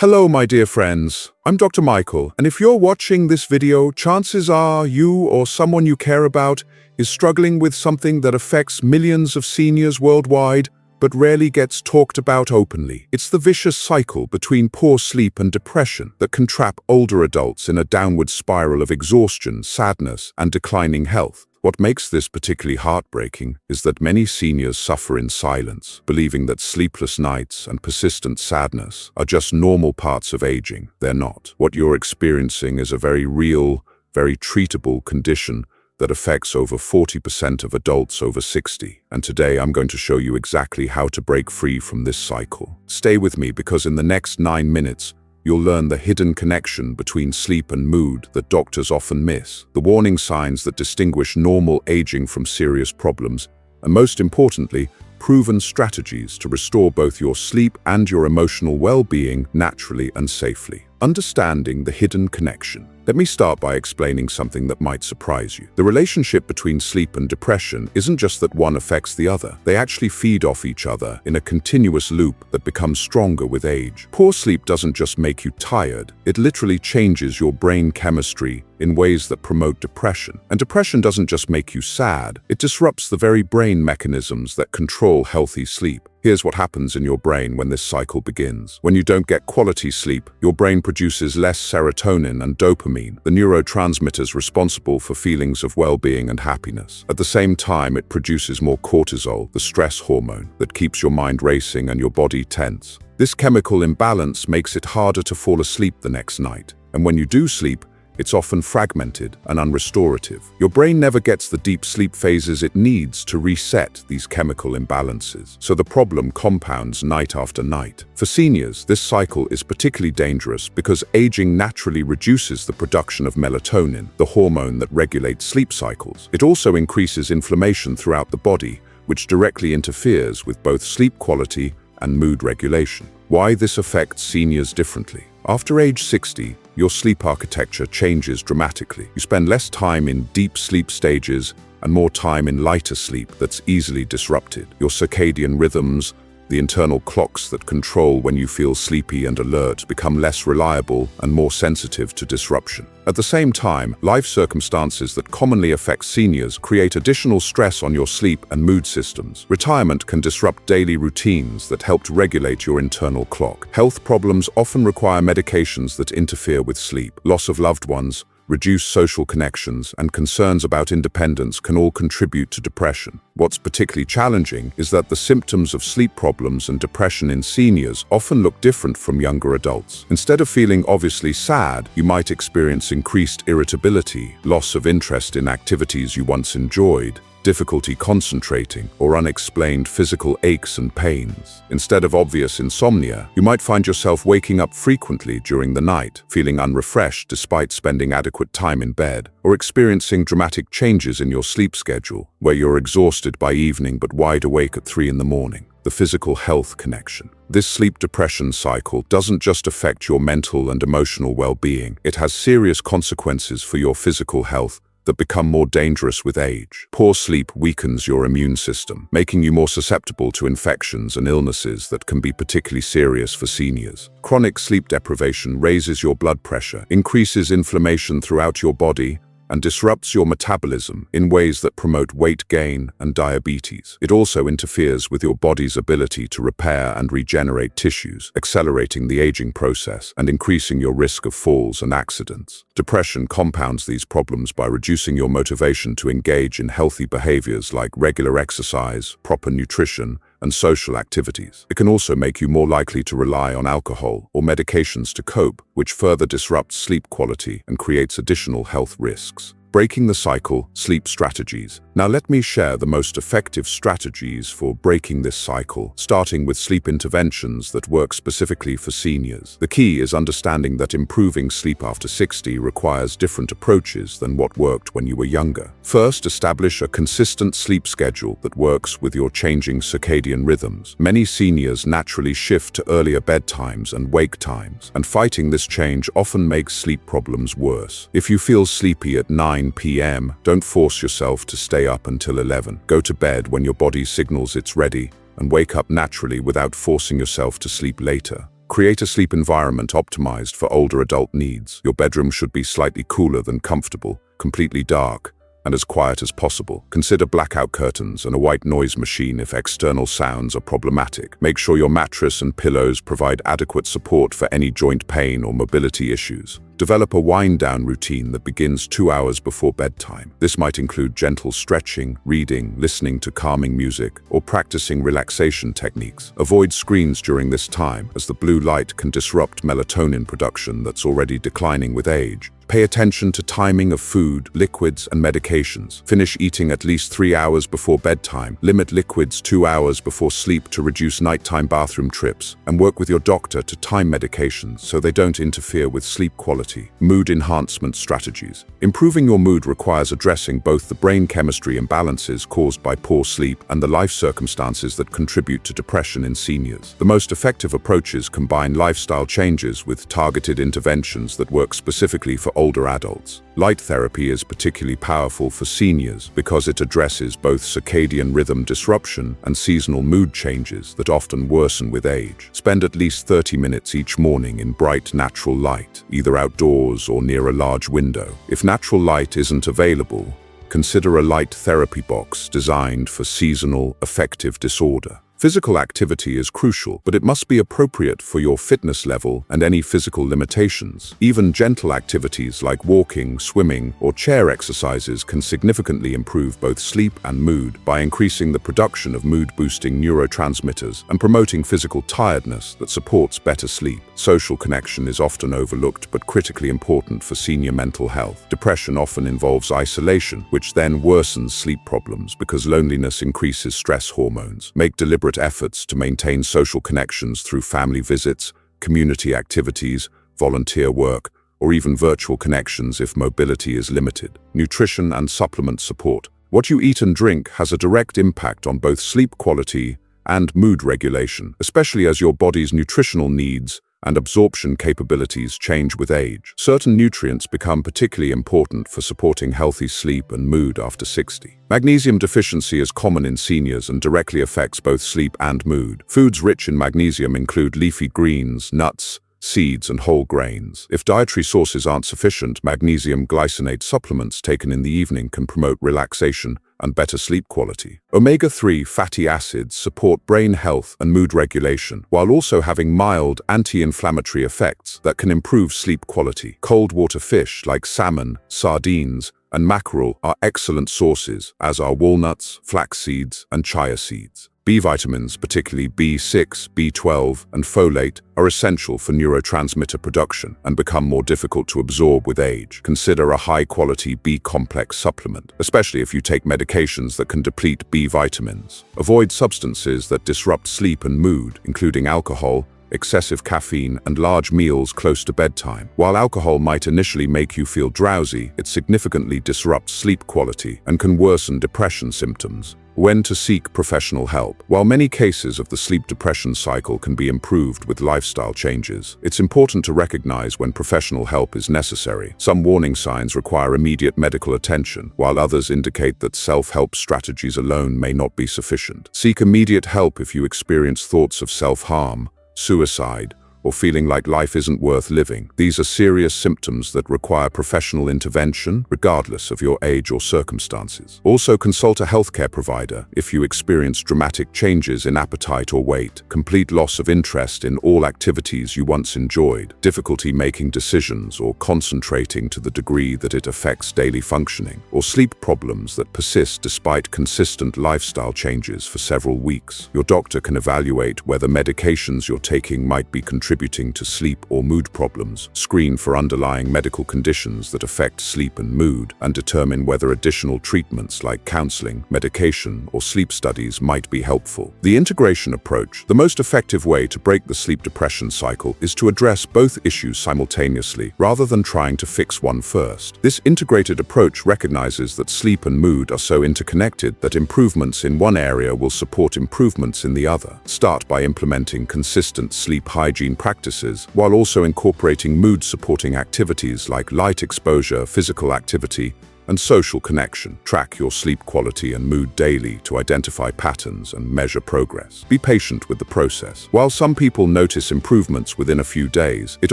Hello, my dear friends. I'm Dr. Michael, and if you're watching this video, chances are you or someone you care about is struggling with something that affects millions of seniors worldwide, but rarely gets talked about openly. It's the vicious cycle between poor sleep and depression that can trap older adults in a downward spiral of exhaustion, sadness, and declining health. What makes this particularly heartbreaking is that many seniors suffer in silence, believing that sleepless nights and persistent sadness are just normal parts of aging. They're not. What you're experiencing is a very real, very treatable condition that affects over 40% of adults over 60. And today I'm going to show you exactly how to break free from this cycle. Stay with me because in the next 9 minutes, you'll learn the hidden connection between sleep and mood that doctors often miss, the warning signs that distinguish normal aging from serious problems, and most importantly, proven strategies to restore both your sleep and your emotional well-being naturally and safely. Understanding the hidden connection. Let me start by explaining something that might surprise you. The relationship between sleep and depression isn't just that one affects the other. They actually feed off each other in a continuous loop that becomes stronger with age. Poor sleep doesn't just make you tired, it literally changes your brain chemistry in ways that promote depression. And depression doesn't just make you sad, it disrupts the very brain mechanisms that control healthy sleep. Here's what happens in your brain when this cycle begins. When you don't get quality sleep, your brain produces less serotonin and dopamine, the neurotransmitters responsible for feelings of well-being and happiness. At the same time, it produces more cortisol, the stress hormone that keeps your mind racing and your body tense. This chemical imbalance makes it harder to fall asleep the next night. And when you do sleep, it's often fragmented and unrestorative. Your brain never gets the deep sleep phases it needs to reset these chemical imbalances, so the problem compounds night after night. For seniors, this cycle is particularly dangerous because aging naturally reduces the production of melatonin, the hormone that regulates sleep cycles. It also increases inflammation throughout the body, which directly interferes with both sleep quality and mood regulation. Why this affects seniors differently? After age 60, your sleep architecture changes dramatically. You spend less time in deep sleep stages and more time in lighter sleep that's easily disrupted. Your circadian rhythms, the internal clocks that control when you feel sleepy and alert, become less reliable and more sensitive to disruption. At the same time, life circumstances that commonly affect seniors create additional stress on your sleep and mood systems. Retirement can disrupt daily routines that helped regulate your internal clock. Health problems often require medications that interfere with sleep. Loss of loved ones, reduced social connections, and concerns about independence can all contribute to depression. What's particularly challenging is that the symptoms of sleep problems and depression in seniors often look different from younger adults. Instead of feeling obviously sad, you might experience increased irritability, loss of interest in activities you once enjoyed, difficulty concentrating, or unexplained physical aches and pains. Instead of obvious insomnia, you might find yourself waking up frequently during the night, feeling unrefreshed despite spending adequate time in bed, or experiencing dramatic changes in your sleep schedule, where you're exhausted by evening but wide awake at 3 in the morning. The physical health connection. This sleep depression cycle doesn't just affect your mental and emotional well-being, it has serious consequences for your physical health that become more dangerous with age. Poor sleep weakens your immune system, making you more susceptible to infections and illnesses that can be particularly serious for seniors. Chronic sleep deprivation raises your blood pressure, increases inflammation throughout your body, and disrupts your metabolism in ways that promote weight gain and diabetes. It also interferes with your body's ability to repair and regenerate tissues, accelerating the aging process and increasing your risk of falls and accidents. Depression compounds these problems by reducing your motivation to engage in healthy behaviors like regular exercise, proper nutrition, and social activities. It can also make you more likely to rely on alcohol or medications to cope, which further disrupts sleep quality and creates additional health risks. Breaking the cycle, sleep strategies. Now let me share the most effective strategies for breaking this cycle, starting with sleep interventions that work specifically for seniors. The key is understanding that improving sleep after 60 requires different approaches than what worked when you were younger. First, establish a consistent sleep schedule that works with your changing circadian rhythms. Many seniors naturally shift to earlier bedtimes and wake times, and fighting this change often makes sleep problems worse. If you feel sleepy at 9 p.m., don't force yourself to stay up until 11. Go to bed when your body signals it's ready and wake up naturally without forcing yourself to sleep later. Create a sleep environment optimized for older adult needs. Your bedroom should be slightly cooler than comfortable, completely dark, and as quiet as possible. Consider blackout curtains and a white noise machine if external sounds are problematic. Make sure your mattress and pillows provide adequate support for any joint pain or mobility issues. Develop a wind-down routine that begins 2 hours before bedtime. This might include gentle stretching, reading, listening to calming music, or practicing relaxation techniques. Avoid screens during this time, as the blue light can disrupt melatonin production that's already declining with age. Pay attention to timing of food, liquids, and medications. Finish eating at least 3 hours before bedtime. Limit liquids 2 hours before sleep to reduce nighttime bathroom trips. And work with your doctor to time medications so they don't interfere with sleep quality. Mood enhancement strategies. Improving your mood requires addressing both the brain chemistry imbalances caused by poor sleep and the life circumstances that contribute to depression in seniors. The most effective approaches combine lifestyle changes with targeted interventions that work specifically for older adults. Light therapy is particularly powerful for seniors because it addresses both circadian rhythm disruption and seasonal mood changes that often worsen with age. Spend at least 30 minutes each morning in bright natural light, either outdoors or near a large window. If natural light isn't available, consider a light therapy box designed for seasonal affective disorder. Physical activity is crucial, but it must be appropriate for your fitness level and any physical limitations. Even gentle activities like walking, swimming, or chair exercises can significantly improve both sleep and mood by increasing the production of mood-boosting neurotransmitters and promoting physical tiredness that supports better sleep. Social connection is often overlooked but critically important for senior mental health. Depression often involves isolation, which then worsens sleep problems because loneliness increases stress hormones. Make deliberate efforts to maintain social connections through family visits, community activities, volunteer work, or even virtual connections if mobility is limited. Nutrition and supplement support. What you eat and drink has a direct impact on both sleep quality and mood regulation, especially as your body's nutritional needs and absorption capabilities change with age. Certain nutrients become particularly important for supporting healthy sleep and mood after 60. Magnesium deficiency is common in seniors and directly affects both sleep and mood. Foods rich in magnesium include leafy greens, nuts, seeds, and whole grains. If dietary sources aren't sufficient, magnesium glycinate supplements taken in the evening can promote relaxation and better sleep quality. Omega-3 fatty acids support brain health and mood regulation, while also having mild anti-inflammatory effects that can improve sleep quality. Cold water fish like salmon, sardines, and mackerel are excellent sources, as are walnuts, flax seeds, and chia seeds. B vitamins, particularly B6, B12, and folate, are essential for neurotransmitter production and become more difficult to absorb with age. Consider a high-quality B-complex supplement, especially if you take medications that can deplete B vitamins. Avoid substances that disrupt sleep and mood, including alcohol, excessive caffeine, and large meals close to bedtime. While alcohol might initially make you feel drowsy, it significantly disrupts sleep quality and can worsen depression symptoms. When to seek professional help. While many cases of the sleep depression cycle can be improved with lifestyle changes, it's important to recognize when professional help is necessary. Some warning signs require immediate medical attention, while others indicate that self-help strategies alone may not be sufficient. Seek immediate help if you experience thoughts of self-harm, suicide, or feeling like life isn't worth living. These are serious symptoms that require professional intervention, regardless of your age or circumstances. Also, consult a healthcare provider if you experience dramatic changes in appetite or weight, complete loss of interest in all activities you once enjoyed, difficulty making decisions or concentrating to the degree that it affects daily functioning, or sleep problems that persist despite consistent lifestyle changes for several weeks. Your doctor can evaluate whether medications you're taking might be contributing to sleep or mood problems, screen for underlying medical conditions that affect sleep and mood, and determine whether additional treatments like counseling, medication, or sleep studies might be helpful. The integration approach. The most effective way to break the sleep depression cycle is to address both issues simultaneously, rather than trying to fix one first. This integrated approach recognizes that sleep and mood are so interconnected that improvements in one area will support improvements in the other. Start by implementing consistent sleep hygiene practices, while also incorporating mood-supporting activities like light exposure, physical activity, And social connection. Track your sleep quality and mood daily to identify patterns and measure progress. Be patient with the process. While some people notice improvements within a few days, it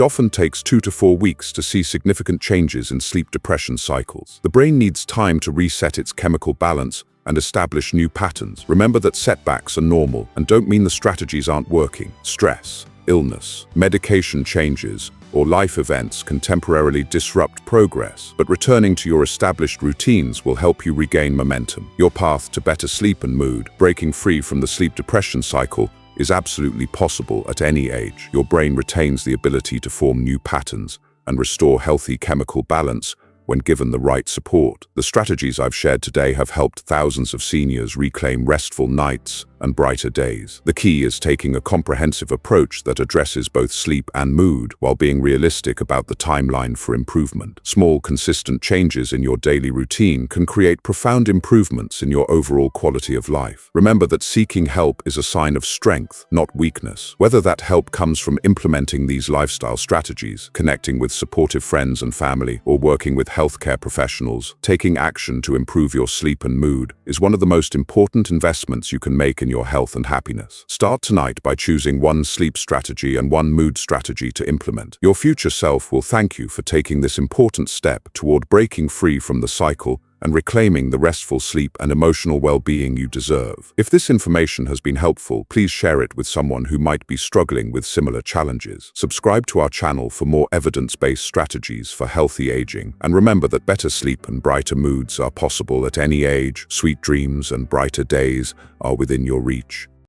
often takes 2 to 4 weeks to see significant changes in sleep-depression cycles. The brain needs time to reset its chemical balance and establish new patterns. Remember that setbacks are normal and don't mean the strategies aren't working. Stress, illness, medication changes, or life events can temporarily disrupt progress, but returning to your established routines will help you regain momentum. Your path to better sleep and mood, breaking free from the sleep depression cycle, is absolutely possible at any age. Your brain retains the ability to form new patterns and restore healthy chemical balance when given the right support. The strategies I've shared today have helped thousands of seniors reclaim restful nights and brighter days. The key is taking a comprehensive approach that addresses both sleep and mood while being realistic about the timeline for improvement. Small, consistent changes in your daily routine can create profound improvements in your overall quality of life. Remember that seeking help is a sign of strength, not weakness. Whether that help comes from implementing these lifestyle strategies, connecting with supportive friends and family, or working with healthcare professionals, taking action to improve your sleep and mood is one of the most important investments you can make in your health and happiness. Start tonight by choosing one sleep strategy and one mood strategy to implement. Your future self will thank you for taking this important step toward breaking free from the cycle and reclaiming the restful sleep and emotional well-being you deserve. If this information has been helpful, please share it with someone who might be struggling with similar challenges. Subscribe to our channel for more evidence-based strategies for healthy aging. And remember that better sleep and brighter moods are possible at any age. Sweet dreams and brighter days are within your reach.